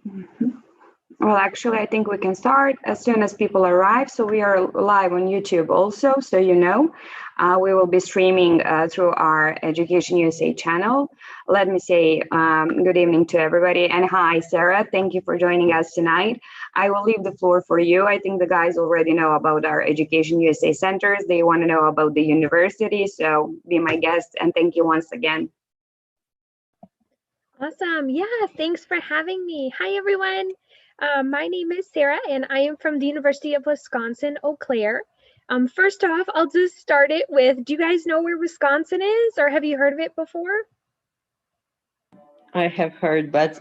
Mhm. Well, actually, I think we can start as soon as people arrive. So we are live on YouTube also, so you know. We will be streaming through our Education USA channel. Let me say good evening to everybody. And hi, Sarah. Thank you for joining us tonight. I will leave the floor for you. I think the guys already know about our Education USA centers. They want to know about the university. So be my guest. And thank you once again. Awesome. Yeah, thanks for having me. Hi, everyone. My name is Sarah, and I am from the University of Wisconsin, Eau Claire. First off, I'll just start it with, do you guys know where Wisconsin is, or have you heard of it before? I have heard, but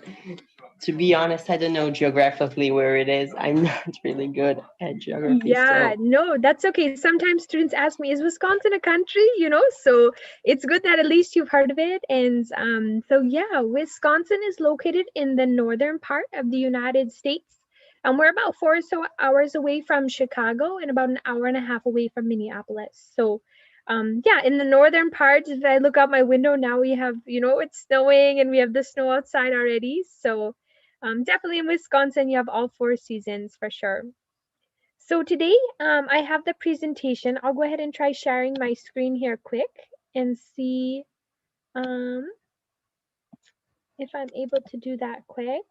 to be honest, I don't know geographically where it is. I'm not really good at geography, Yeah, so no, that's okay. Sometimes students ask me, is Wisconsin a country? So it's good that at least you've heard of it. And so yeah, Wisconsin is located in the northern part of the United States. And we're about 4 or so hours away from Chicago and about an hour and a half away from Minneapolis. So yeah, in the northern part, if I look out my window now, we have, it's snowing and we have the snow outside already. So definitely in Wisconsin, you have all four seasons for sure. So today I have the presentation. I'll go ahead and try sharing my screen here quick and see um, if I'm able to do that quick.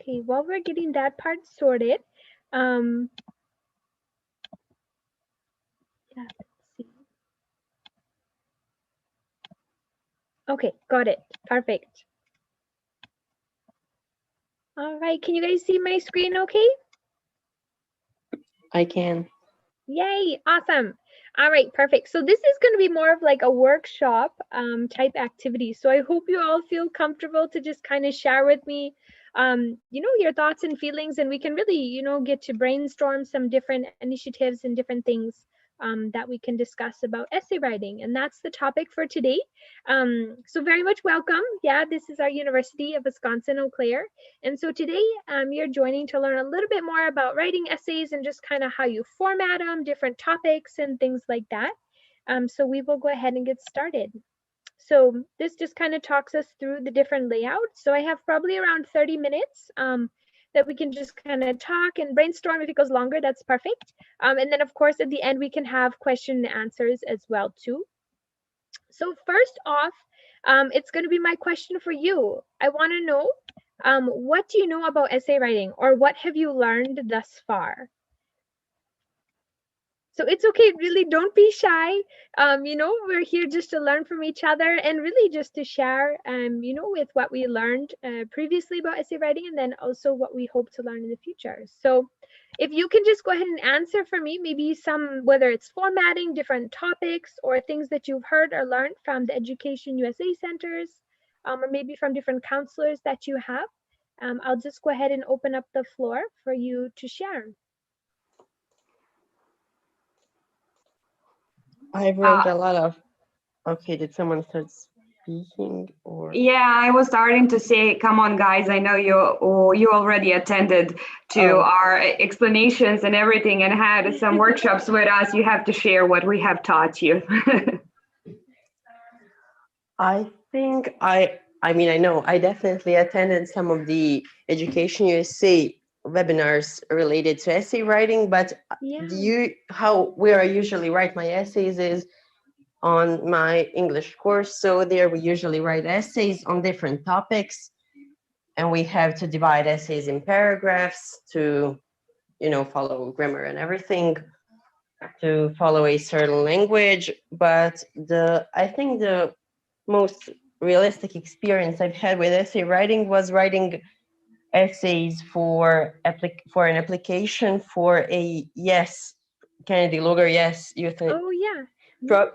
Okay, while we're getting that part sorted, um, yeah, let's see. Okay, got it. Perfect. All right, can you guys see my screen okay? I can. Yay, awesome. All right, perfect. So this is going to be more of like a workshop type activity. So I hope you all feel comfortable to just kind of share with me, your thoughts and feelings, and we can really, get to brainstorm some different initiatives and different things that we can discuss about essay writing. And that's the topic for today. So very much welcome. Yeah, this is our University of Wisconsin Eau Claire. And so today you're joining to learn a little bit more about writing essays and just kind of how you format them, different topics and things like that. So we will go ahead and get started. So this just kind of talks us through the different layouts. So I have probably around 30 minutes that we can just kind of talk and brainstorm. If it goes longer, that's perfect. And then of course at the end we can have question and answers as well too. So first off, it's going to be my question for you. I want to know, what do you know about essay writing, or what have you learned thus far? So it's okay, really don't be shy. We're here just to learn from each other and really just to share, with what we learned previously about essay writing and then also what we hope to learn in the future. So if you can just go ahead and answer for me, maybe whether it's formatting, different topics, or things that you've heard or learned from the Education USA centers, or maybe from different counselors that you have. I'll just go ahead and open up the floor for you to share. I've learned a lot of. Okay, did someone start speaking or? Yeah, I was starting to say, come on, guys. I know you already attended to our explanations and everything and had some workshops with us. You have to share what we have taught you. I think I know I definitely attended some of the Education USA webinars related to essay writing, but Yeah. where I usually write my essays is on my English course. So there we usually write essays on different topics, and we have to divide essays in paragraphs to, follow grammar and everything, to follow a certain language. But I think the most realistic experience I've had with essay writing was writing essays for an application for a Kennedy Lugar Youth Oh, yeah. pro-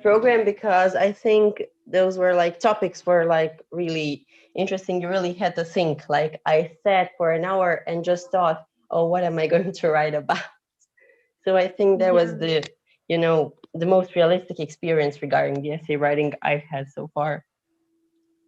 program, because I think those were topics were really interesting. You really had to think. I sat for an hour and just thought, oh, what am I going to write about? So I think that was the the most realistic experience regarding the essay writing I've had so far.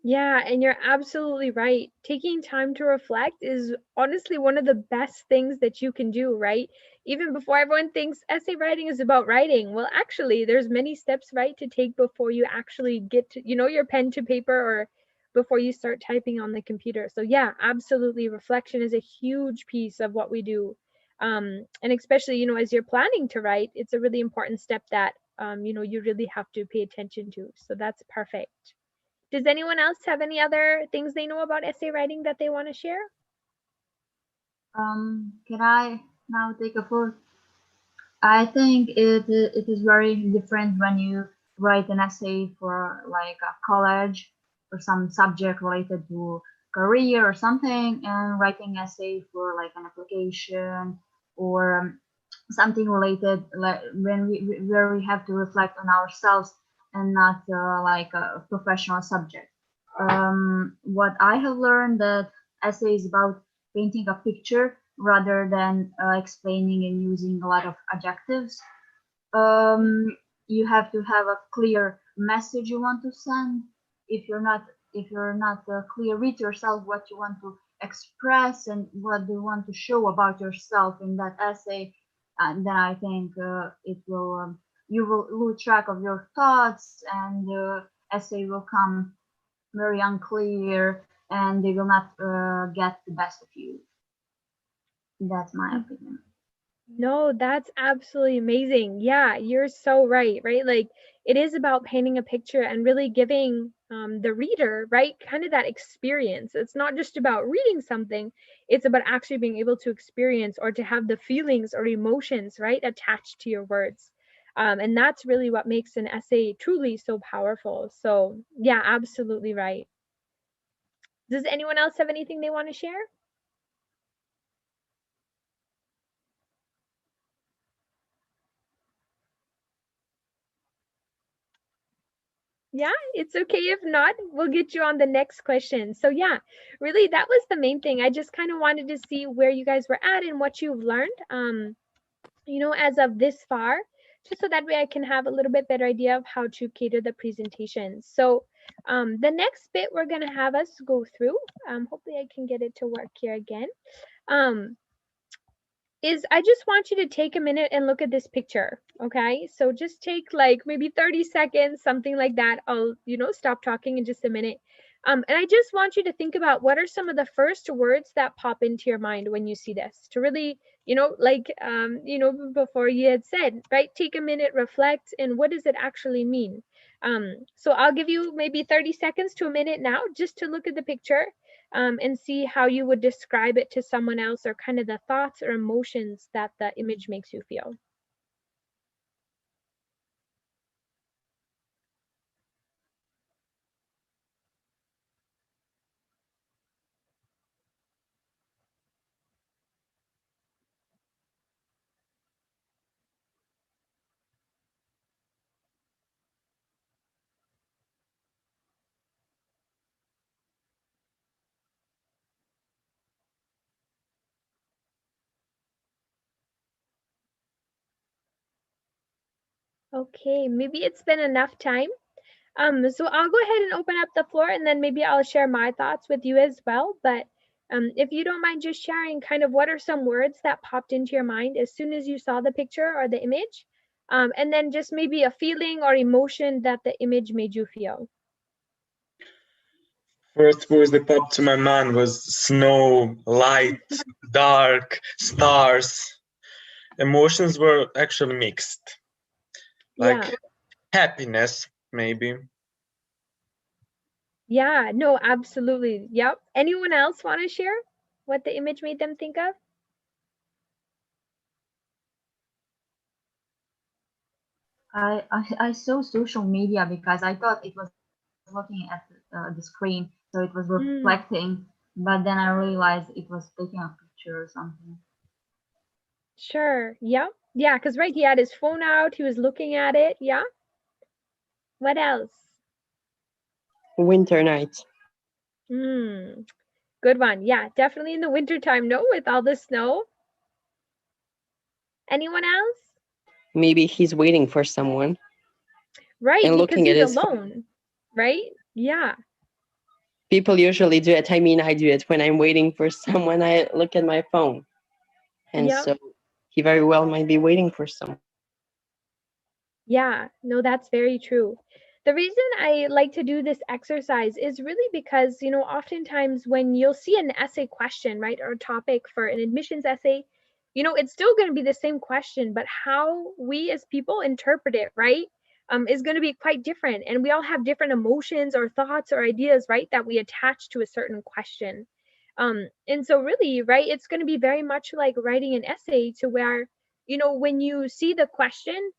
Yeah, and you're absolutely right. Taking time to reflect is honestly one of the best things that you can do, right? Even before everyone thinks essay writing is about writing. Well, actually, there's many steps, right, to take before you actually get to, your pen to paper or before you start typing on the computer. So yeah, absolutely. Reflection is a huge piece of what we do. And especially, as you're planning to write, it's a really important step that, you really have to pay attention to. So that's perfect. Does anyone else have any other things they know about essay writing that they want to share? Can I now take a floor? I think it is very different when you write an essay for like a college or some subject related to career or something, and writing essay for like an application or something related like when where we have to reflect on ourselves and not like a professional subject. What I have learned that essay is about painting a picture rather than explaining and using a lot of adjectives. You have to have a clear message you want to send. If you're not clear with yourself what you want to express and what you want to show about yourself in that essay, and then I think it will you will lose track of your thoughts, and the essay will come very unclear, and they will not get the best of you. That's my opinion. No, that's absolutely amazing. Yeah, you're so right, right? Like it is about painting a picture and really giving the reader, right, kind of that experience. It's not just about reading something, it's about actually being able to experience or to have the feelings or emotions, right, attached to your words. And that's really what makes an essay truly so powerful. So, yeah, absolutely right. Does anyone else have anything they want to share? Yeah, it's okay if not. We'll get you on the next question. So, yeah, really, that was the main thing. I just kind of wanted to see where you guys were at and what you've learned, as of this far, just so that way I can have a little bit better idea of how to cater the presentation. So, the next bit we're going to have us go through, hopefully I can get it to work here again. Is I just want you to take a minute and look at this picture. Okay, so just take like maybe 30 seconds, something like that. I'll, stop talking in just a minute. And I just want you to think about what are some of the first words that pop into your mind when you see this, to really, before you had said, right, take a minute, reflect, and what does it actually mean? So I'll give you maybe 30 seconds to a minute now just to look at the picture, and see how you would describe it to someone else, or kind of the thoughts or emotions that the image makes you feel. Okay, maybe it's been enough time. So I'll go ahead and open up the floor, and then maybe I'll share my thoughts with you as well. But if you don't mind just sharing kind of what are some words that popped into your mind as soon as you saw the picture or the image, and then just maybe a feeling or emotion that the image made you feel. First words that popped to my mind was snow, light, dark, stars. Emotions were actually mixed. Like happiness, maybe. Yeah, no, absolutely. Yep. Anyone else want to share what the image made them think of? I saw social media because I thought it was looking at the screen, so it was reflecting. But then I realized it was taking a picture or something. Sure. Yep. Yeah, because right, he had his phone out, he was looking at it. Yeah. What else? Winter night. Good one. Yeah, definitely in the winter time, no, with all the snow. Anyone else? maybe he's waiting for someone. Right, And because looking at he's his phone. alone, right? Yeah. People usually do it. I mean, I do it when I'm waiting for someone. I look at my phone, and Yeah. so he very well might be waiting for someone. Yeah, no, that's very true. The reason I like to do this exercise is really because, you know, oftentimes when you'll see an essay question, right, or topic for an admissions essay, you know, it's still going to be the same question, but how we as people interpret it, right, is going to be quite different. And we all have different emotions or thoughts or ideas, right, that we attach to a certain question. And so really, right, it's going to be very much like writing an essay to where, you know, when you see the question,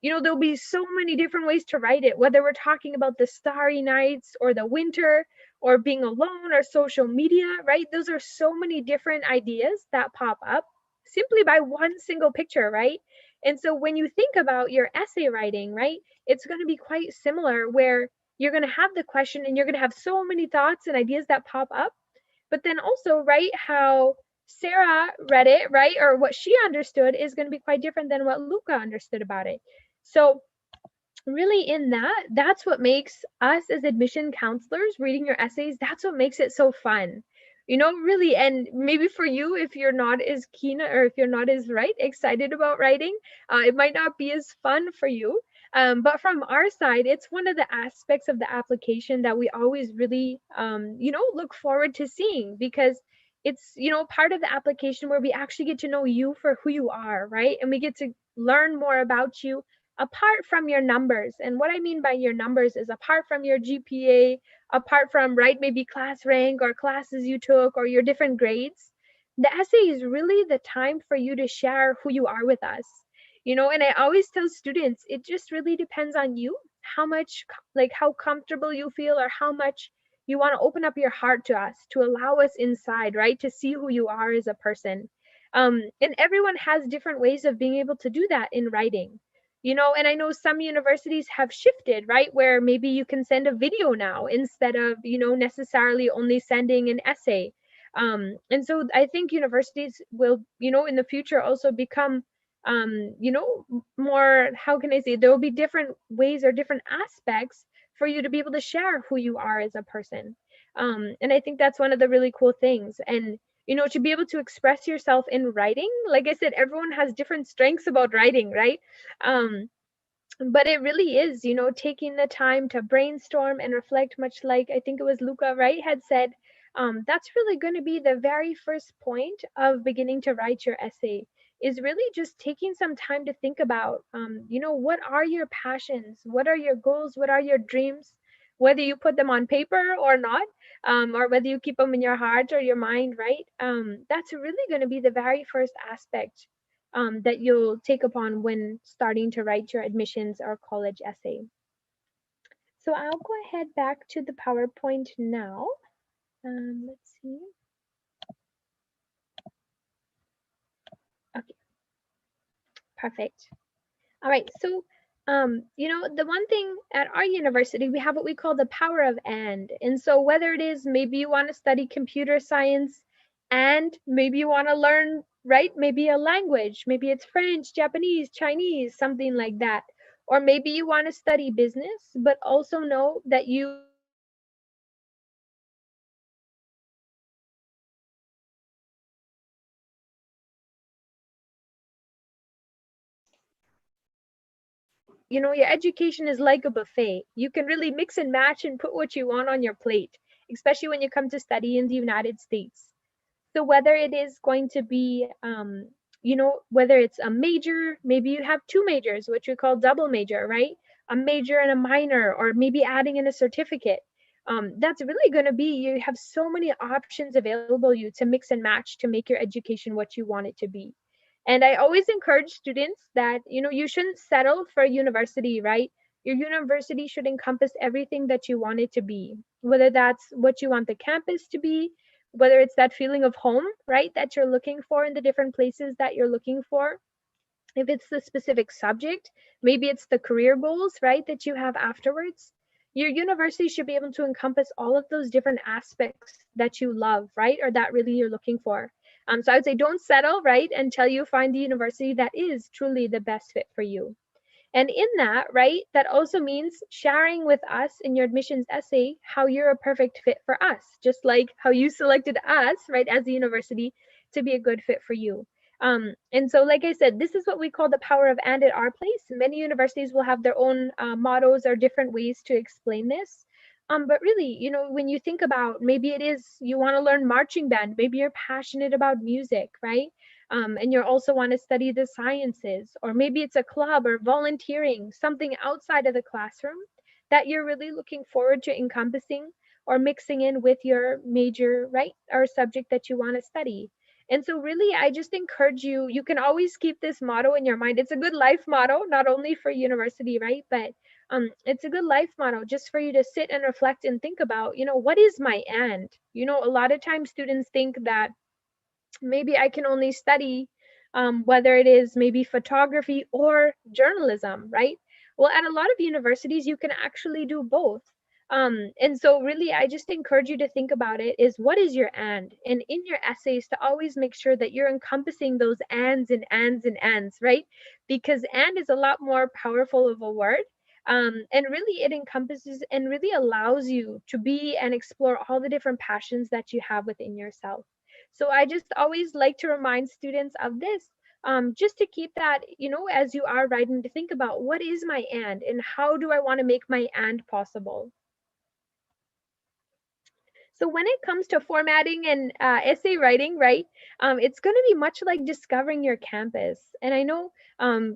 you know, there'll be so many different ways to write it, whether we're talking about the starry nights or the winter or being alone or social media, right? Those are so many different ideas that pop up simply by one single picture, right? And so when you think about your essay writing, right, it's going to be quite similar where you're going to have the question and you're going to have so many thoughts and ideas that pop up. But then also, right, how Sarah read it, right, or what she understood is going to be quite different than what Luca understood about it. So really in that's what makes us as admission counselors reading your essays, that's what makes it so fun, you know, really. And maybe for you, if you're not as keen or if you're not as excited about writing, it might not be as fun for you. But from our side, it's one of the aspects of the application that we always really you know, look forward to seeing, because it's, you know, part of the application where we actually get to know you for who you are, right? And we get to learn more about you apart from your numbers. And what I mean by your numbers is apart from your GPA, apart from, right, maybe class rank or classes you took or your different grades, the essay is really the time for you to share who you are with us. You know, and I always tell students, it just really depends on you, how much, like how comfortable you feel or how much you want to open up your heart to us, to allow us inside, right, to see who you are as a person. And everyone has different ways of being able to do that in writing, you know. And I know some universities have shifted, right, where maybe you can send a video now instead of, you know, necessarily only sending an essay. And so I think universities will, you know, in the future also become you know, more, how can I say, there will be different ways or different aspects for you to be able to share who you are as a person. And I think that's one of the really cool things. And you know, to be able to express yourself in writing, like I said, everyone has different strengths about writing, right? But it really is, you know, taking the time to brainstorm and reflect, much like I think it was Luca, right, had said. That's really going to be the very first point of beginning to write your essay, is really just taking some time to think about, you know, what are your passions, what are your goals, what are your dreams, whether you put them on paper or not, or whether you keep them in your heart or your mind, right? That's really going to be the very first aspect that you'll take upon when starting to write your admissions or college essay. So I'll go ahead back to the PowerPoint now. Let's see. Okay, perfect. All right, so you know, the one thing at our university, we have what we call the power of and so whether it is maybe you want to study computer science and maybe you want to learn, right, maybe a language, maybe it's French, Japanese, Chinese, something like that, or maybe you want to study business but also know that you you know, your education is like a buffet. You can really mix and match and put what you want on your plate, especially when you come to study in the United States. So whether it is going to be, you know, whether it's a major, maybe you have two majors, which we call double major, right? A major and a minor, or maybe adding in a certificate. That's really going to be, you have so many options available you to mix and match to make your education what you want it to be. And I always encourage students that, you know, you shouldn't settle for a university, right? Your university should encompass everything that you want it to be, whether that's what you want the campus to be, whether it's that feeling of home, right, that you're looking for in the different places that you're looking for. If it's the specific subject, maybe it's the career goals, right, that you have afterwards. Your university should be able to encompass all of those different aspects that you love, right, or that really you're looking for. So I would say don't settle, right, until you find the university that is truly the best fit for you. And in that, right, that also means sharing with us in your admissions essay how you're a perfect fit for us, just like how you selected us, right, as the university to be a good fit for you. And so, like I said, this is what we call the power of and at our place. Many universities will have their own mottos or different ways to explain this. But really, you know, when you think about maybe it is you want to learn marching band, maybe you're passionate about music, right? And you also want to study the sciences, or maybe it's a club or volunteering, something outside of the classroom that you're really looking forward to encompassing or mixing in with your major, right, or subject that you want to study. And so really, I just encourage you, you can always keep this motto in your mind. It's a good life motto, not only for university, right, but it's a good life motto just for you to sit and reflect and think about, you know, what is my and? You know, a lot of times students think that maybe I can only study whether it is maybe photography or journalism, right? Well, at a lot of universities, you can actually do both. And so really, I just encourage you to think about it is what is your and in your essays to always make sure that you're encompassing those ands and ands and ands, right? Because and is a lot more powerful of a word. And really it encompasses and really allows you to be and explore all the different passions that you have within yourself. So I just always like to remind students of this, just to keep that, you know, as you are writing, to think about what is my and how do I want to make my and possible. So when it comes to formatting and essay writing, right, it's going to be much like discovering your campus. And I know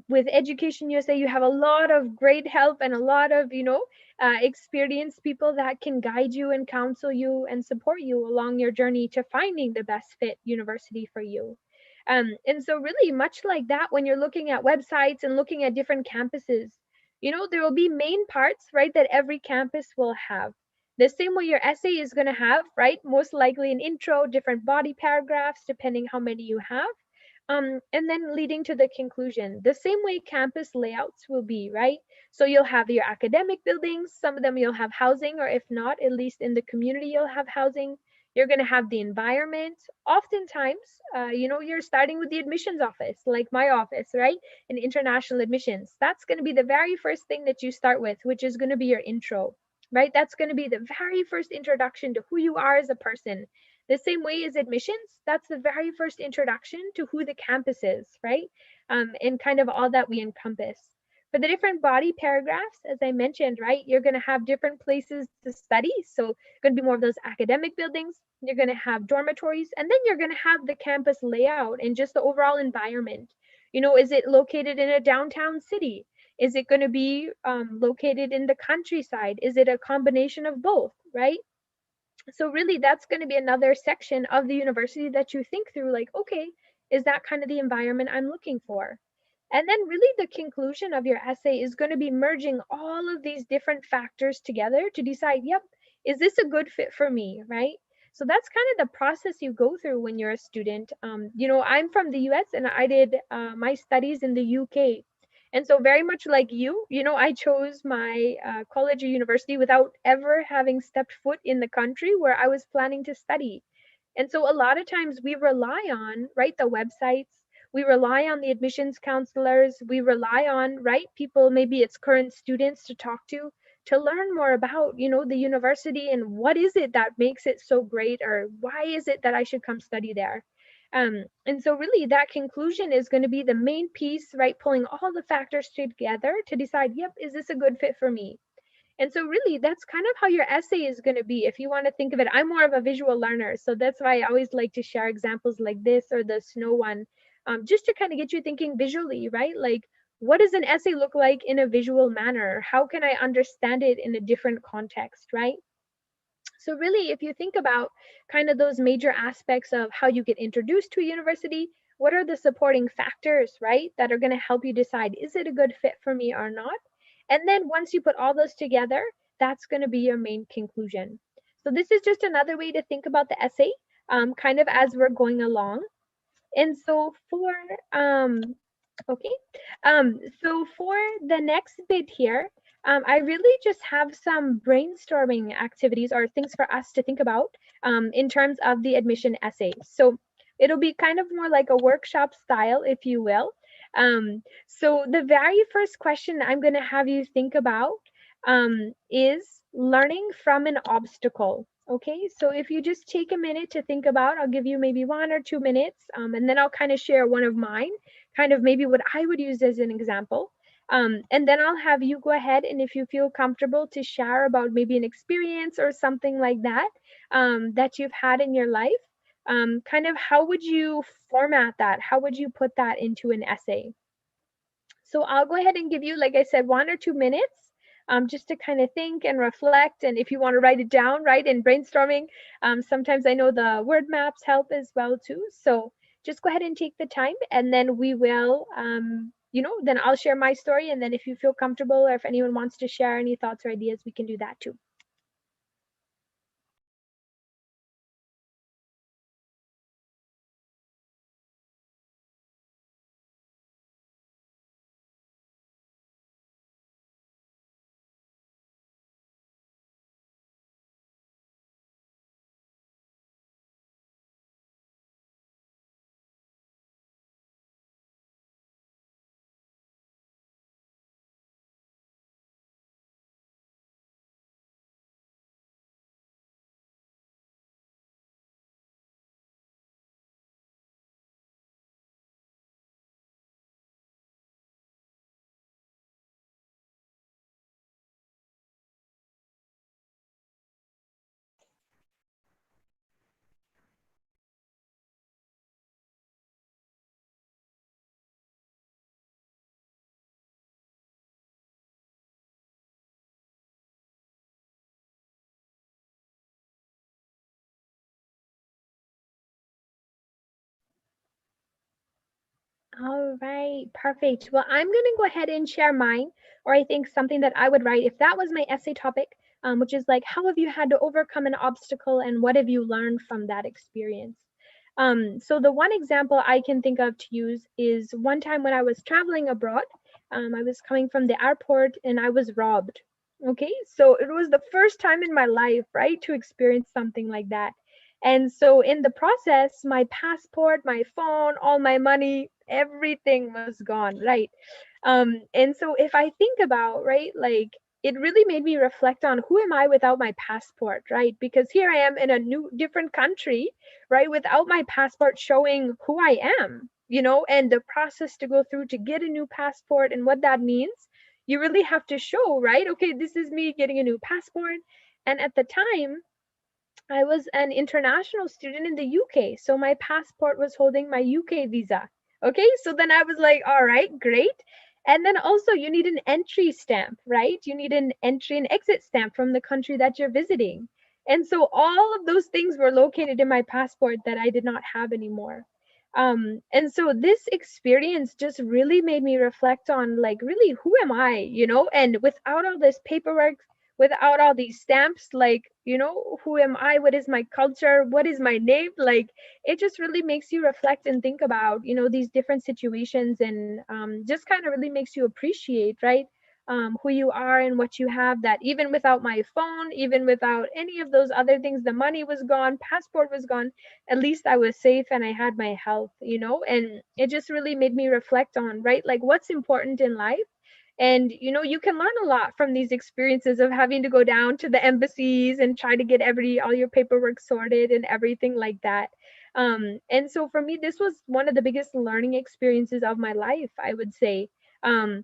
with Education USA, you have a lot of great help and a lot of, you know, experienced people that can guide you and counsel you and support you along your journey to finding the best fit university for you. And so really much like that, when you're looking at websites and looking at different campuses, you know, there will be main parts, right, that every campus will have. The same way your essay is going to have, right, most likely an intro, different body paragraphs, depending how many you have, and then leading to the conclusion. The same way campus layouts will be, right? So you'll have your academic buildings, some of them you'll have housing, or if not, at least in the community, you'll have housing. You're going to have the environment. Oftentimes, you know, you're starting with the admissions office, like my office, right? In international admissions. That's going to be the very first thing that you start with, which is going to be your intro, right? That's going to be the very first introduction to who you are as a person. The same way as admissions, that's the very first introduction to who the campus is, right? And kind of all that we encompass. For the different body paragraphs, as I mentioned, right, you're going to have different places to study. So going to be more of those academic buildings. You're going to have dormitories, and then you're going to have the campus layout and just the overall environment. You know, is it located in a downtown city? Is it going to be located in the countryside? Is it a combination of both, right? So really that's going to be another section of the university that you think through, like, okay, is that kind of the environment I'm looking for? And then really the conclusion of your essay is going to be merging all of these different factors together to decide, yep, is this a good fit for me, right? So that's kind of the process you go through when you're a student. You know, I'm from the US and I did my studies in the UK. And so very much like you know, I chose my college or university without ever having stepped foot in the country where I was planning to study. And so a lot of times we rely on, right, the websites, we rely on the admissions counselors, we rely on, right, people, maybe it's current students to talk to learn more about, you know, the university and what is it that makes it so great, or why is it that I should come study there. And so really that conclusion is going to be the main piece, right? Pulling all the factors together to decide, yep, is this a good fit for me? And so really that's kind of how your essay is going to be. If you want to think of it, I'm more of a visual learner. So that's why I always like to share examples like this or the snow one, just to kind of get you thinking visually, right? Like, what does an essay look like in a visual manner? How can I understand it in a different context, right? So really, if you think about kind of those major aspects of how you get introduced to a university, what are the supporting factors, right, that are going to help you decide, is it a good fit for me or not? And then once you put all those together, that's going to be your main conclusion. So this is just another way to think about the essay, kind of as we're going along. And so for, so for the next bit here, I really just have some brainstorming activities or things for us to think about in terms of the admission essay. So It'll be kind of more like a workshop style, if you will. So the very first question I'm going to have you think about is learning from an obstacle. Okay, so if you just take a minute to think about, I'll give you maybe 1 or 2 minutes, and then I'll kind of share one of mine, kind of maybe what I would use as an example. And then I'll have you go ahead, and if you feel comfortable to share about maybe an experience or something like that that you've had in your life, kind of how would you format that? How would you put that into an essay? So I'll go ahead and give you, like I said, 1 or 2 minutes just to kind of think and reflect. And if you want to write it down, right, in brainstorming, sometimes I know the word maps help as well too. So just go ahead and take the time, and then we will, then I'll share my story. And then if you feel comfortable, or if anyone wants to share any thoughts or ideas, we can do that too. All right, perfect. Well, I'm going to go ahead and share mine, or I think something that I would write if that was my essay topic, which is like, how have you had to overcome an obstacle and what have you learned from that experience? So the one example I can think of to use is one time when I was traveling abroad. I was coming from the airport and I was robbed. Okay, so it was the first time in my life, right, to experience something like that. And so in the process, my passport, my phone, all my money, everything was gone, right? And so if I think about, right, like it really made me reflect on who am I without my passport, right? Because here I am in a new, different country, right, without my passport showing who I am, and the process to go through to get a new passport and what that means. You really have to show, right? Okay, this is me getting a new passport. And at the time, I was an international student in the UK, so my passport was holding my UK visa. Okay, so then I was like, all right, great. And then also, you need an entry stamp, right? You need an entry and exit stamp from the country that you're visiting. And so all of those things were located in my passport that I did not have anymore. And so this experience just really made me reflect on, like, really, who am I, and without all this paperwork, without all these stamps, like, who am I, what is my culture, what is my name, like, it just really makes you reflect and think about, these different situations, and just kind of really makes you appreciate, right, who you are and what you have, that even without my phone, even without any of those other things, the money was gone, passport was gone, at least I was safe and I had my health, and it just really made me reflect on, right, like what's important in life. And you can learn a lot from these experiences of having to go down to the embassies and try to get all your paperwork sorted and everything like that. And so for me, this was one of the biggest learning experiences of my life, I would say. And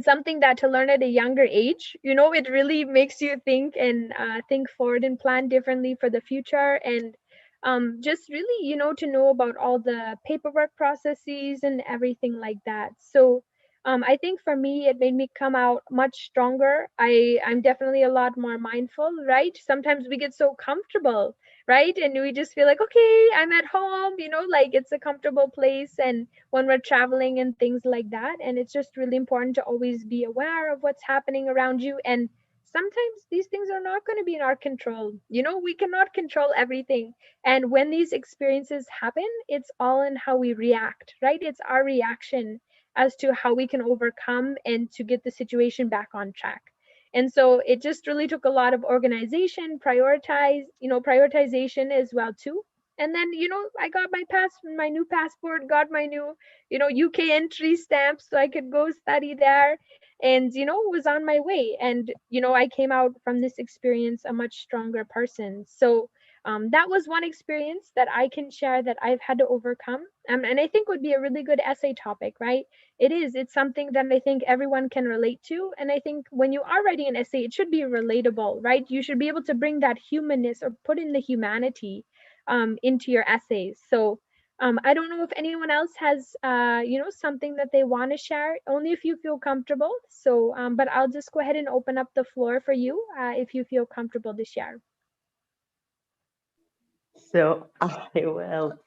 something that to learn at a younger age, it really makes you think and think forward and plan differently for the future. And just really, to know about all the paperwork processes and everything like that. So I think for me, it made me come out much stronger. I'm definitely a lot more mindful, right? Sometimes we get so comfortable, right? And we just feel like, okay, I'm at home, like it's a comfortable place. And when we're traveling and things like that, and it's just really important to always be aware of what's happening around you. And sometimes these things are not going to be in our control. We cannot control everything. And when these experiences happen, it's all in how we react, right? It's our reaction as to how we can overcome and to get the situation back on track. And so it just really took a lot of organization, prioritization as well too. And then, I got my new passport, got my new, UK entry stamp so I could go study there, and, was on my way. And, I came out from this experience a much stronger person. So that was one experience that I can share that I've had to overcome. And I think would be a really good essay topic, right? It's something that I think everyone can relate to. And I think when you are writing an essay, it should be relatable, right? You should be able to bring that humanness or put in the humanity into your essays. So I don't know if anyone else has, something that they want to share, only if you feel comfortable. So, but I'll just go ahead and open up the floor for you if you feel comfortable to share. So I will.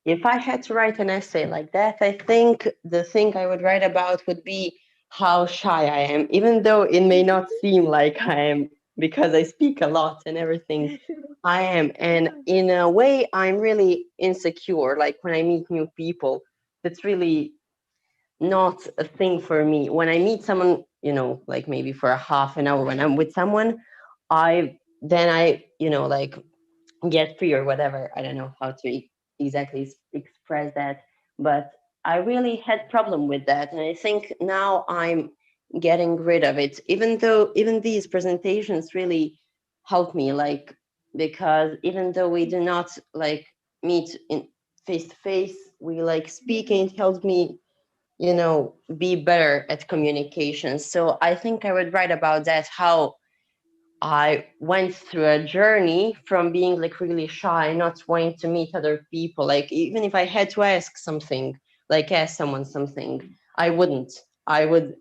If I had to write an essay like that, I think the thing I would write about would be how shy I am, even though it may not seem like I am because I speak a lot and everything. I am. And in a way, I'm really insecure. Like when I meet new people, that's really not a thing for me. When I meet someone, like maybe for a half an hour, when I'm with someone, I like get free or whatever. I don't know how to exactly express that, but I really had problem with that, and I think now I'm getting rid of it. Even these presentations really help me, like, because even though we do not like meet in face to face, we like speak, and it helps me be better at communication. So I think I would write about that, how I went through a journey from being like really shy, not wanting to meet other people. Like even if I had to ask something, like ask someone something, I wouldn't. I would,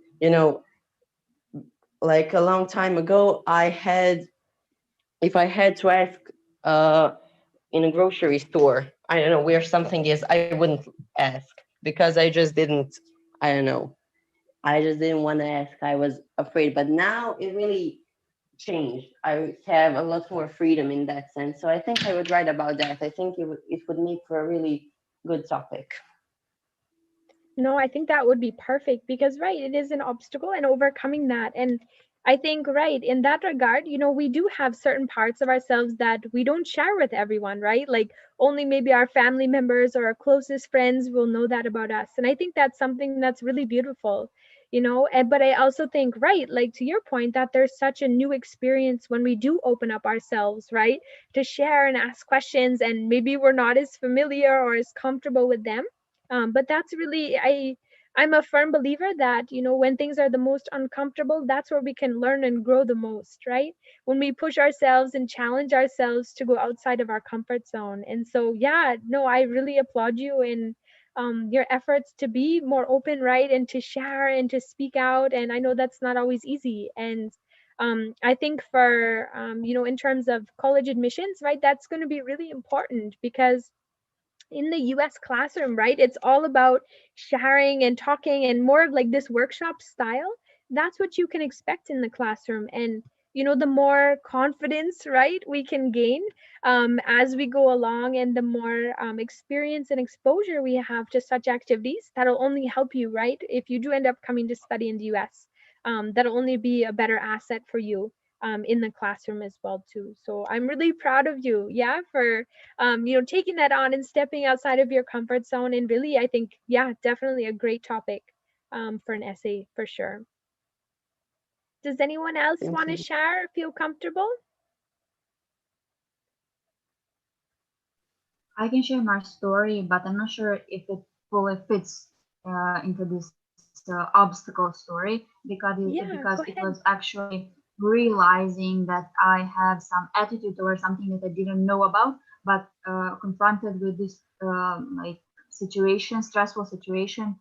like a long time ago, if I had to ask in a grocery store, I don't know where something is, I wouldn't ask because I just didn't, I don't know. I just didn't want to ask. I was afraid. But now it really changed. I have a lot more freedom in that sense. So I think I would write about that. I think it would make for a really good topic. No, I think that would be perfect because, right, it is an obstacle and overcoming that. And I think, right, in that regard, we do have certain parts of ourselves that we don't share with everyone, right? Like only maybe our family members or our closest friends will know that about us. And I think that's something that's really beautiful, but I also think, right, like to your point, that there's such a new experience when we do open up ourselves, right, to share and ask questions, and maybe we're not as familiar or as comfortable with them. But that's really, I'm a firm believer that, when things are the most uncomfortable, that's where we can learn and grow the most, right? When we push ourselves and challenge ourselves to go outside of our comfort zone. And so, yeah, no, I really applaud you in your efforts to be more open, right? And to share and to speak out. And I know that's not always easy. And I think for, in terms of college admissions, right, that's going to be really important because in the US classroom, right? It's all about sharing and talking and more of like this workshop style. That's what you can expect in the classroom. And, the more confidence, right, we can gain as we go along, and the more experience and exposure we have to such activities, that'll only help you, right? If you do end up coming to study in the US, that'll only be a better asset for you in the classroom as well too. So I'm really proud of you, yeah, for taking that on and stepping outside of your comfort zone. And really, I think, yeah, definitely a great topic for an essay for sure. Does anyone else Thank want to you. share, feel comfortable? I can share my story, but I'm not sure if it fully fits into this obstacle story Yeah, because go it was ahead. actually realizing that I have some attitude or something that I didn't know about, but confronted with this like situation, stressful situation,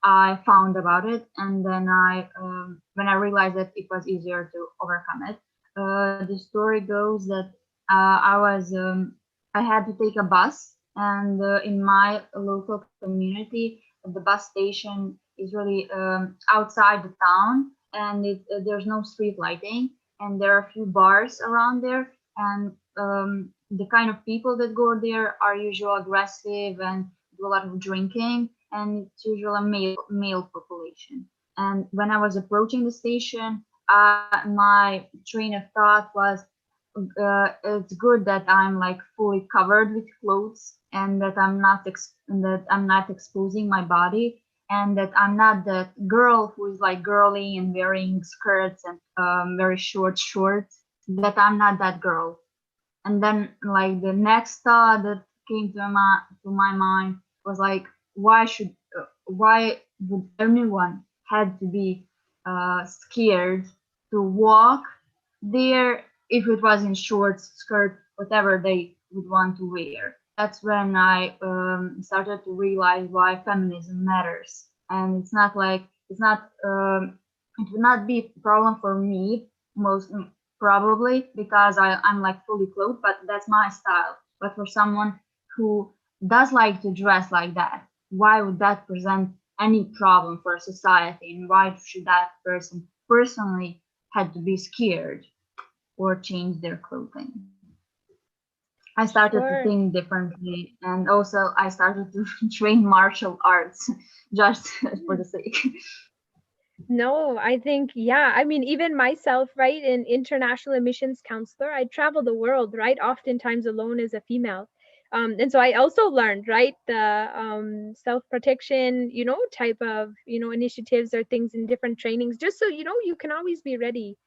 I found about it, and then when I realized that it was easier to overcome it. The story goes that I had to take a bus, and in my local community, the bus station is really outside the town, and there's no street lighting, and there are a few bars around there, and the kind of people that go there are usually aggressive and do a lot of drinking, and it's usually a male population. And when I was approaching the station, my train of thought was, it's good that I'm like fully covered with clothes, and that I'm not exposing my body, and that I'm not that girl who is like girly and wearing skirts and very short shorts. That I'm not that girl. And then like the next thought that came to my mind was like, why would anyone had to be scared to walk there if it was in shorts, skirt, whatever they would want to wear? That's when I started to realize why feminism matters. And it would not be a problem for me most probably because I'm like fully clothed, but that's my style. But for someone who does like to dress like that, why would that present any problem for society? And why should that person personally had to be scared or change their clothing? I started to think differently, and also I started to train martial arts just for the sake. No, I think, yeah, I mean, even myself, right, an international admissions counselor, I travel the world, right, oftentimes alone as a female. And so I also learned, right, the self-protection, type of, initiatives or things in different trainings, just so, you can always be ready,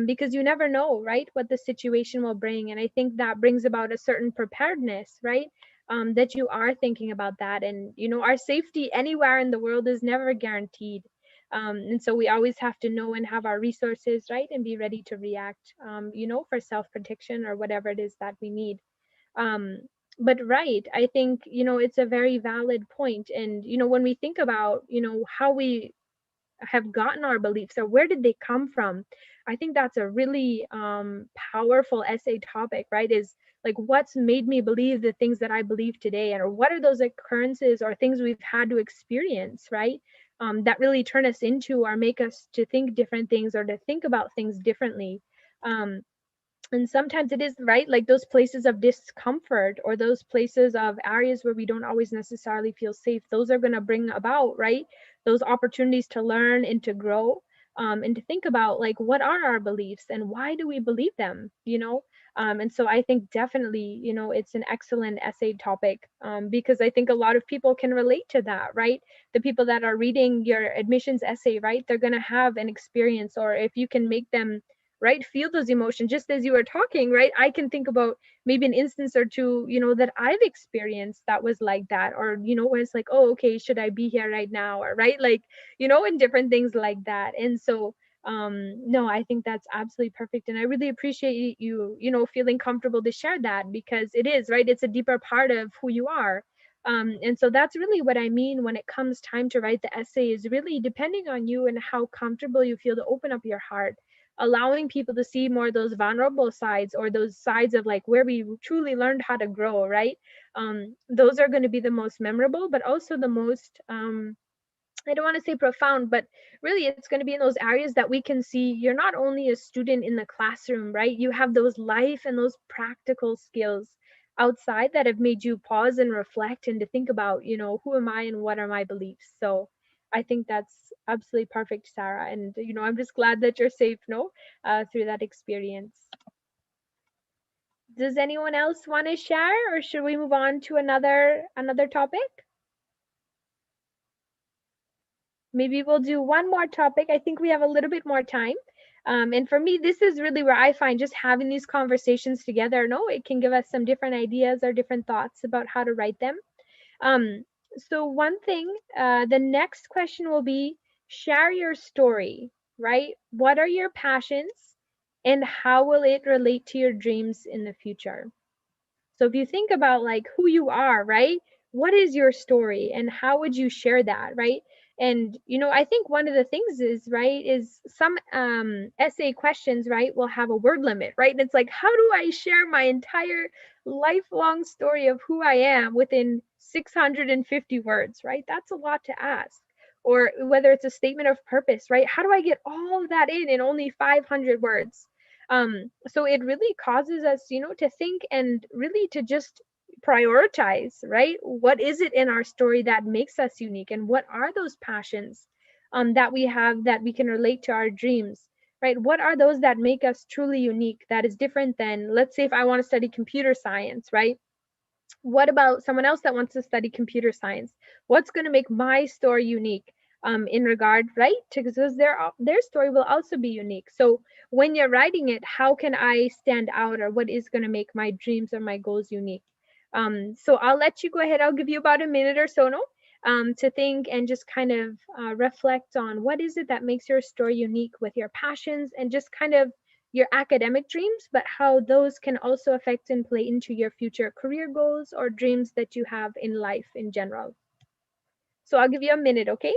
because you never know, right, what the situation will bring. And I think that brings about a certain preparedness, right, that you are thinking about that. And, our safety anywhere in the world is never guaranteed. And so we always have to know and have our resources, right, and be ready to react, for self-protection or whatever it is that we need. Um, but right, I think, it's a very valid point. And, when we think about, how we have gotten our beliefs or where did they come from, I think that's a really powerful essay topic, right? Is like, what's made me believe the things that I believe today, and or what are those occurrences or things we've had to experience, right, that really turn us into or make us to think different things or to think about things differently. And sometimes it is, right, like those places of discomfort or those places of areas where we don't always necessarily feel safe, those are going to bring about, right, those opportunities to learn and to grow, and to think about, like, what are our beliefs and why do we believe them, and so I think definitely, it's an excellent essay topic, because I think a lot of people can relate to that, right? The people that are reading your admissions essay, right, they're going to have an experience, or if you can make them, right, feel those emotions just as you were talking, right, I can think about maybe an instance or two, that I've experienced that was like that, or where it's like, oh, okay, should I be here right now, or right, like, and different things like that. And so no, I think that's absolutely perfect, and I really appreciate you feeling comfortable to share that, because it is, right, it's a deeper part of who you are. And so that's really what I mean when it comes time to write the essay, is really depending on you and how comfortable you feel to open up your heart, allowing people to see more of those vulnerable sides, or those sides of like where we truly learned how to grow, right? Those are going to be the most memorable, but also the most, I don't want to say profound, but really it's going to be in those areas that we can see you're not only a student in the classroom, right? You have those life and those practical skills outside that have made you pause and reflect and to think about, who am I and what are my beliefs? So I think that's absolutely perfect, Sarah. And, I'm just glad that you're safe, through that experience. Does anyone else want to share, or should we move on to another topic? Maybe we'll do one more topic. I think we have a little bit more time. And for me, this is really where I find just having these conversations together, it can give us some different ideas or different thoughts about how to write them. So one thing, the next question will be, share your story, right? What are your passions and how will it relate to your dreams in the future? So if you think about like who you are, right? What is your story and how would you share that, right? And I think one of the things is, right, is some essay questions, right, will have a word limit, right? And it's like, how do I share my entire lifelong story of who I am within 650 words, right? That's a lot to ask. Or whether it's a statement of purpose, right? How do I get all of that in only 500 words? So it really causes us, to think and really to just prioritize, right? What is it in our story that makes us unique, and what are those passions that we have that we can relate to our dreams? right? What are those that make us truly unique, that is different than, let's say if I want to study computer science, right? What about someone else that wants to study computer science? What's going to make my story unique, in regard, right? Because their story will also be unique. So when you're writing it, how can I stand out, or what is going to make my dreams or my goals unique? So I'll let you go ahead. I'll give you about a minute or so, no, to think and just kind of reflect on what is it that makes your story unique with your passions and just kind of your academic dreams, but how those can also affect and play into your future career goals or dreams that you have in life in general. So I'll give you a minute, okay?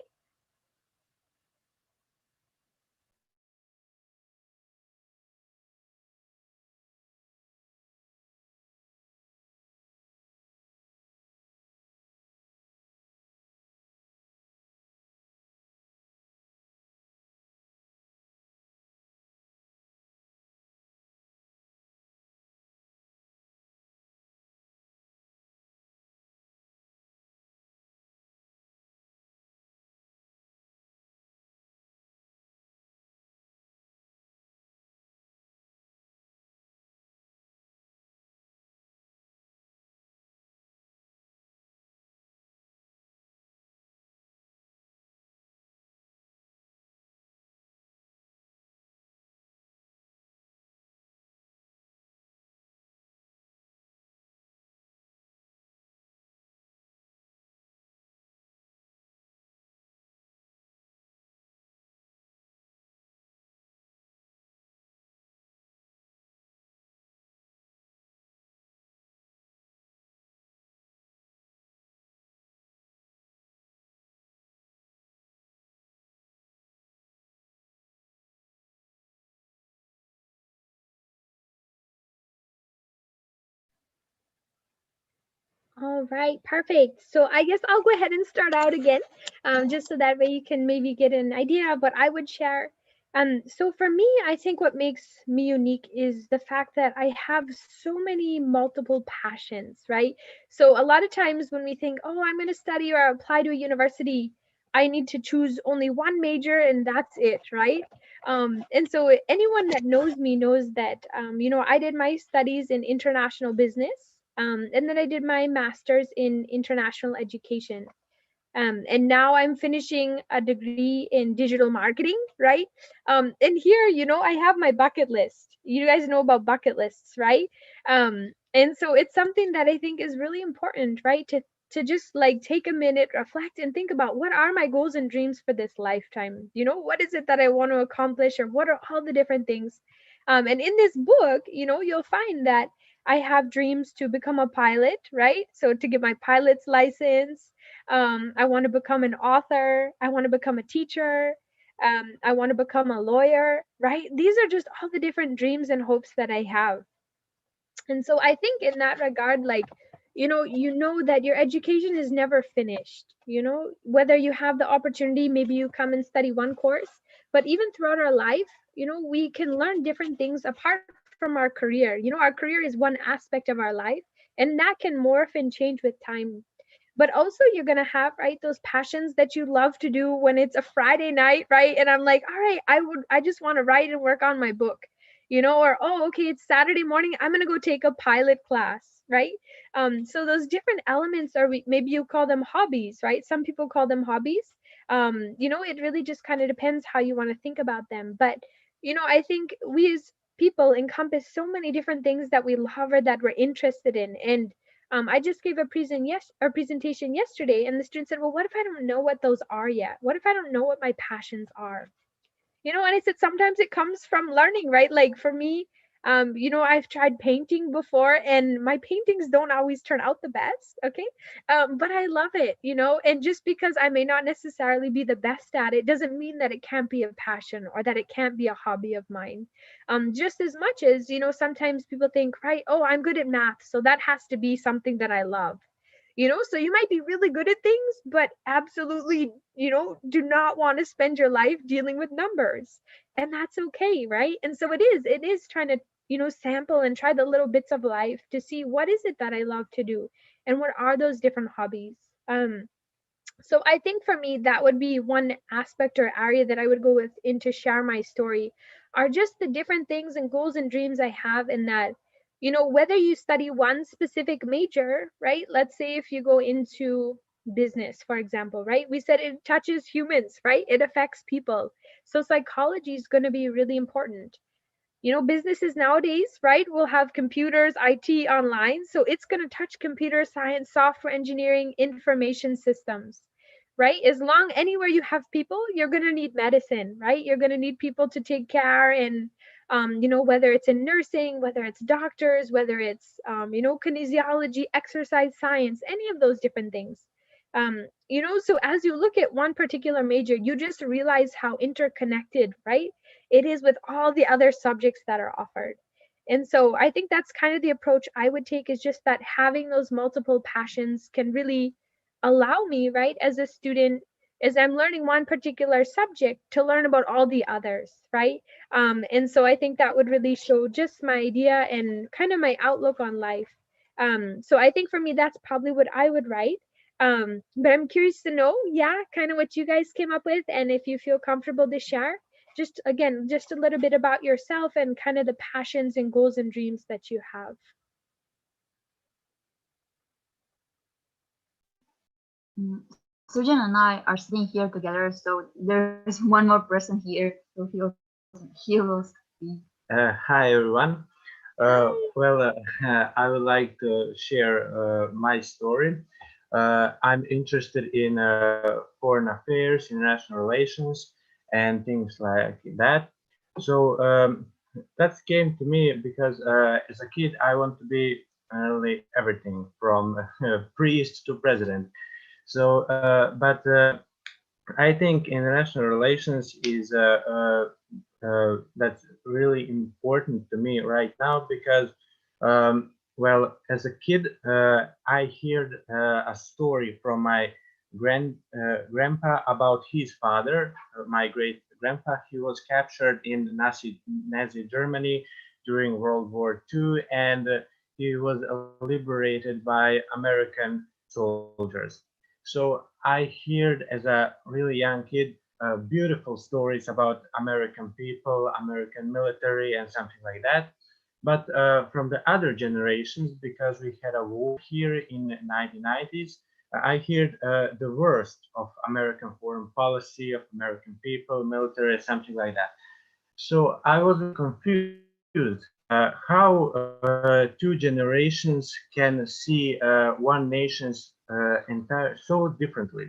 All right, perfect. So I guess I'll go ahead and start out again, just so that way you can maybe get an idea of what I would share. So for me, I think what makes me unique is the fact that I have so many multiple passions, right? So a lot of times when we think, oh, I'm going to study or apply to a university, I need to choose only one major and that's it, right? And so anyone that knows me knows that, I did my studies in international business. And then I did my master's in international education. And now I'm finishing a degree in digital marketing, right? And here, I have my bucket list. You guys know about bucket lists, right? And so it's something that I think is really important, right? To just like take a minute, reflect, and think about what are my goals and dreams for this lifetime? What is it that I want to accomplish, or what are all the different things? And in this book, you'll find that I have dreams to become a pilot, right? So to get my pilot's license. I want to become an author. I want to become a teacher. I want to become a lawyer, right? These are just all the different dreams and hopes that I have. And so I think in that regard, like, you know that your education is never finished, whether you have the opportunity, maybe you come and study one course, but even throughout our life, we can learn different things apart from our career. Our career is one aspect of our life, and that can morph and change with time. But also you're going to have, right, those passions that you love to do when it's a Friday night, right? And I'm like, all right, I just want to write and work on my book, or, oh, okay, it's Saturday morning, I'm going to go take a pilot class, right? So those different elements are, maybe you call them hobbies, right? Some people call them hobbies. It really just kind of depends how you want to think about them. But I think we as people encompass so many different things that we love or that we're interested in. And I just gave a presentation yesterday, and the student said, well, what if I don't know what those are yet? What if I don't know what my passions are? And I said, sometimes it comes from learning, right? Like for me, I've tried painting before, and my paintings don't always turn out the best. Okay. But I love it, and just because I may not necessarily be the best at it doesn't mean that it can't be a passion or that it can't be a hobby of mine. Just as much as, sometimes people think, right, oh, I'm good at math, so that has to be something that I love. So you might be really good at things, but absolutely, do not want to spend your life dealing with numbers. And that's okay, right? And so it is trying to, sample and try the little bits of life to see what is it that I love to do and what are those different hobbies. So I think for me, that would be one aspect or area that I would go with in to share my story. are just the different things and goals and dreams I have in that, you know, whether you study one specific major, right? Let's say if you go into business, for example, right? We said it touches humans, right? It affects people. So psychology is going to be really important. You know, businesses nowadays, right, will have computers, IT online. So it's going to touch computer science, software engineering, information systems, right? As long anywhere you have people, you're going to need medicine, right? You're going to need people to take care and, you know, whether it's in nursing, whether it's doctors, whether it's, you know, kinesiology, exercise science, any of those different things. You know, so as you look at one particular major, you just realize how interconnected, right, it is with all the other subjects that are offered. And so I think that's kind of the approach I would take, is just that having those multiple passions can really allow me, right, as a student, as I'm learning one particular subject, to learn about all the others, right? And so I think that would really show just my idea and kind of my outlook on life. So I think for me, that's probably what I would write. But I'm curious to know, yeah, kind of what you guys came up with, and if you feel comfortable to share, just again, just a little bit about yourself and kind of the passions and goals and dreams that you have. Sujan and I are sitting here together, so there's one more person here, so he will speak. Hi everyone. Well, I would like to share my story. I'm interested in foreign affairs, international relations, and things like that. So that came to me because as a kid, I want to be really everything from priest to president. So, but I think international relations is that's really important to me right now because, well, as a kid, I heard a story from my grandpa about his father, my great grandpa. He was captured in Nazi Germany during World War II, and he was liberated by American soldiers. So I heard as a really young kid beautiful stories about American people, American military, and something like that. But from the other generations, because we had a war here in the 1990s, I heard the worst of American foreign policy, of American people, military, something like that. So I was confused how two generations can see one nation's entire so differently.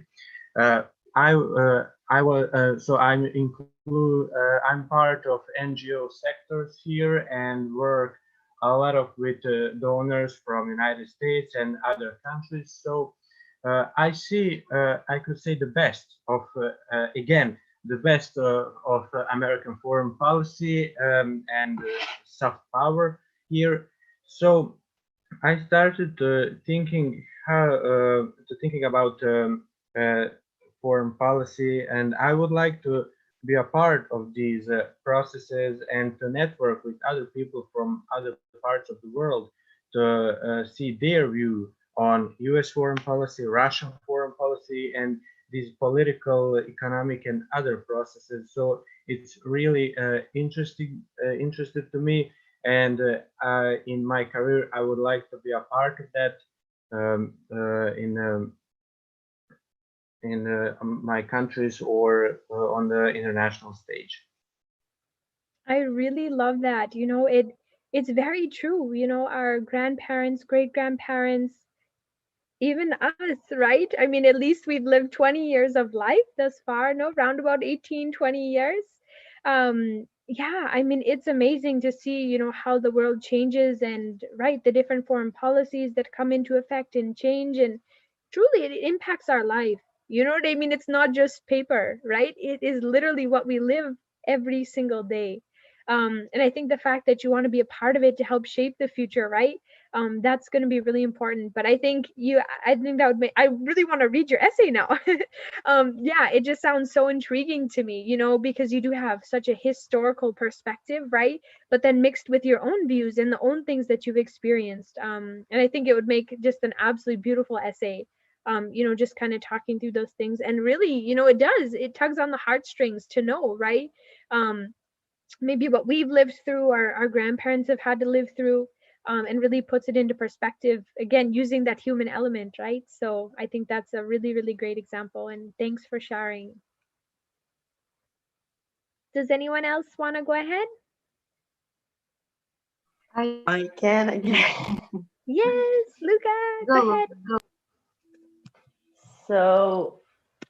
Uh, I was so I'm part of NGO sectors here and work a lot of with donors from United States and other countries. So I see I could say the best of again the best of American foreign policy and soft power here. So I started thinking about uh, foreign policy, and I would like to be a part of these processes and to network with other people from other parts of the world to see their view on U.S. foreign policy, Russian foreign policy, and these political, economic, and other processes. So it's really interested to me, and in my career, I would like to be a part of that in my countries or on the international stage. I really love that. You know, it's very true. You know, our grandparents, great grandparents, even us, right? I mean, at least we've lived 20 years of life thus far, no, round about 18, 20 years. Yeah, I mean, it's amazing to see, you know, how the world changes and, right, the different foreign policies that come into effect and change. And truly, it impacts our life. You know what I mean? It's not just paper, right? It is literally what we live every single day. And I think the fact that you want to be a part of it to help shape the future, right? That's going to be really important. But I think that would make, I really want to read your essay now. Yeah, it just sounds so intriguing to me, you know, because you do have such a historical perspective, right? But then mixed with your own views and the own things that you've experienced. And I think it would make just an absolutely beautiful essay. You know, just kind of talking through those things. And really, you know, it tugs on the heartstrings to know, right? maybe what we've lived through, our grandparents have had to live through, and really puts it into perspective, again, using that human element, right? So I think that's a really, really great example, and thanks for sharing. Does anyone else want to go ahead? I can. Yes, Luca, go Go. ahead. So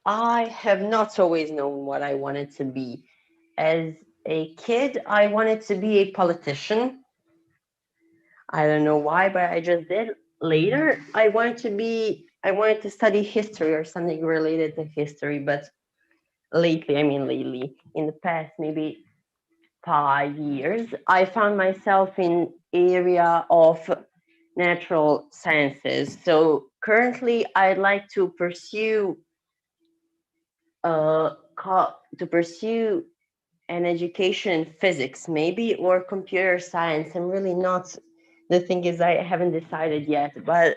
I have not always known what I wanted to be. As a kid, I wanted to be a politician. I don't know why, but I just did. Later, I wanted to study history or something related to history, but lately, in the past maybe 5 years, I found myself in area of natural sciences. So currently, I'd like to pursue an education in physics, maybe, or computer science. I'm really not. The thing is, I haven't decided yet. But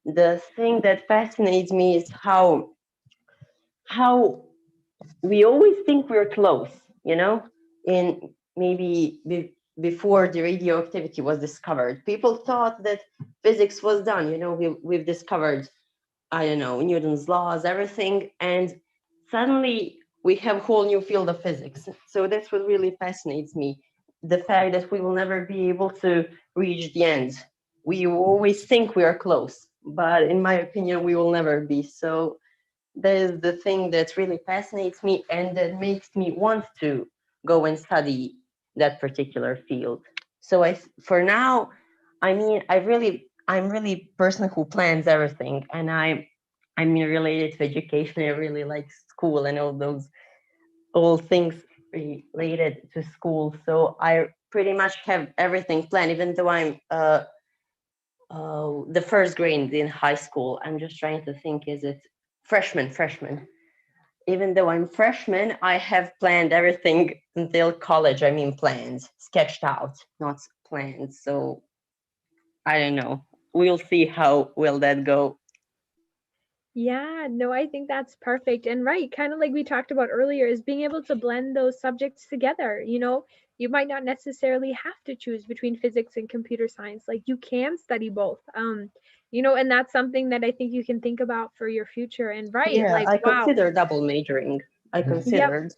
the thing that fascinates me is how we always think we're close, in maybe before the radioactivity was discovered, people thought that physics was done. We've discovered, I don't know, Newton's laws, everything, and suddenly we have a whole new field of physics. So that's what really fascinates me, the fact that we will never be able to reach the end. We always think we are close, but in my opinion, we will never be. So that is the thing that really fascinates me and that makes me want to go and study that particular field. So for now, I mean, I'm really a person who plans everything, and I'm related to education. I really like school and all things related to school. So I pretty much have everything planned, even though I'm the first grade in high school. I'm just trying to think, is it freshman? Even though I'm freshman, I have planned everything until college. I mean, planned, sketched out, not planned. So I don't know. We'll see how will that go. Yeah, no, I think that's perfect. And right, kind of like we talked about earlier, is being able to blend those subjects together. You might not necessarily have to choose between physics and computer science. Like you can study both. And that's something that I think you can think about for your future. And right, Yeah, like, I wow. consider double majoring. I Yep. considered.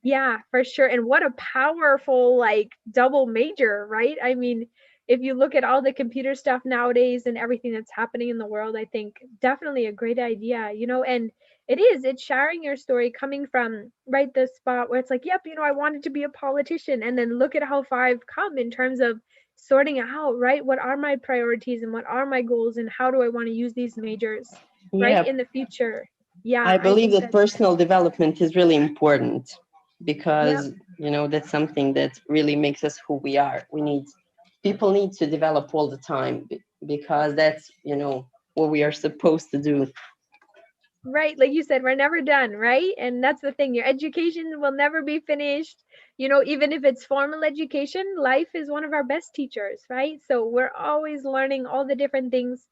Yeah, for sure. And what a powerful like double major, right? I mean, if you look at all the computer stuff nowadays and everything that's happening in the world, I think definitely a great idea, and it's sharing your story coming from right the spot where it's like, yep, I wanted to be a politician, and then look at how far I've come in terms of sorting out, right? What are my priorities and what are my goals and how do I want to use these majors, right, Yeah, in the future? Yeah, I I believe think that personal development is really important yep. because, that's something that really makes us who we are. People need to develop all the time because that's, what we are supposed to do. Right, like you said, we're never done, right? And that's the thing. Your education will never be finished. Even if it's formal education, life is one of our best teachers, right? So we're always learning all the different things,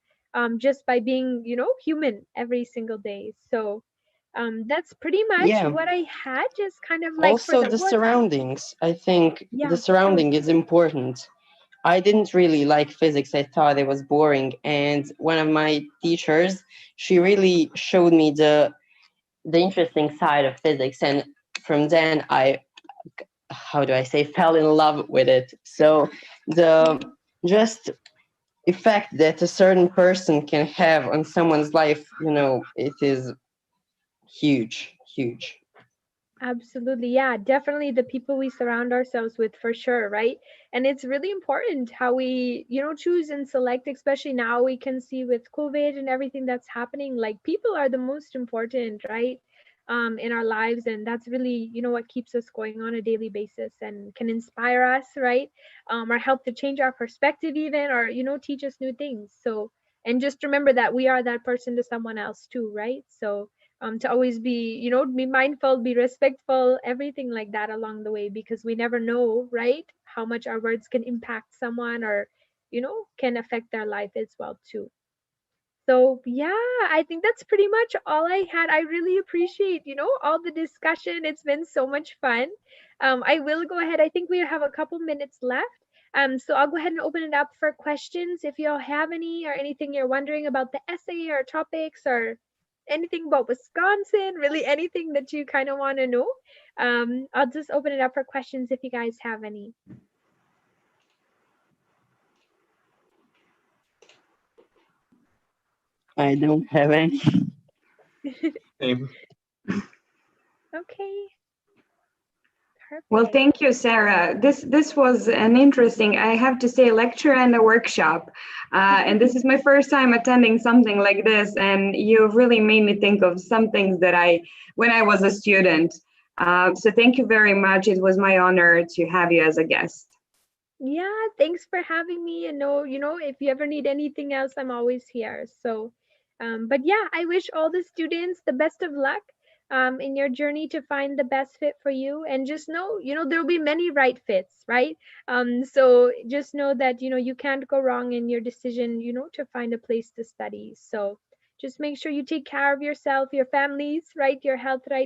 just by being, human every single day. So that's pretty much Yeah. what I had, just kind of like for Also, the the what. surroundings. I think the Yeah, for sure. surrounding is important. I didn't really like physics. I thought it was boring. And one of my teachers, she really showed me the interesting side of physics. And from then how do I say, fell in love with it. So the just effect that a certain person can have on someone's life, it is huge. Absolutely. Yeah, definitely the people we surround ourselves with for sure, right? And it's really important how we, choose and select, especially now we can see with COVID and everything that's happening. Like people are the most important, right? In our lives. And that's really, what keeps us going on a daily basis and can inspire us, right? Or help to change our perspective even, or, teach us new things. So, and just remember that we are that person to someone else too, right? So, to always be, be mindful, be respectful, everything like that along the way, because we never know, right, how much our words can impact someone or, can affect their life as well too. So yeah, I think that's pretty much all I had. I really appreciate, all the discussion. It's been so much fun. I will go ahead. I think we have a couple minutes left. So I'll go ahead and open it up for questions if y'all have any or anything you're wondering about the essay or topics or anything about Wisconsin, really anything that you kind of want to know. I'll just open it up for questions if you guys have any. I don't have any. Same. Okay. Perfect. Well, thank you, Sarah. This was an interesting, I have to say, lecture and a workshop. And this is my first time attending something like this. And you really made me think of some things that when I was a student. So thank you very much. It was my honor to have you as a guest. Yeah, thanks for having me. And if you ever need anything else, I'm always here. So, but yeah, I wish all the students the best of luck in your journey to find the best fit for you. And just know, there will be many right fits, right? So just know that, you can't go wrong in your decision, to find a place to study. So just make sure you take care of yourself, your families, right? Your health, right?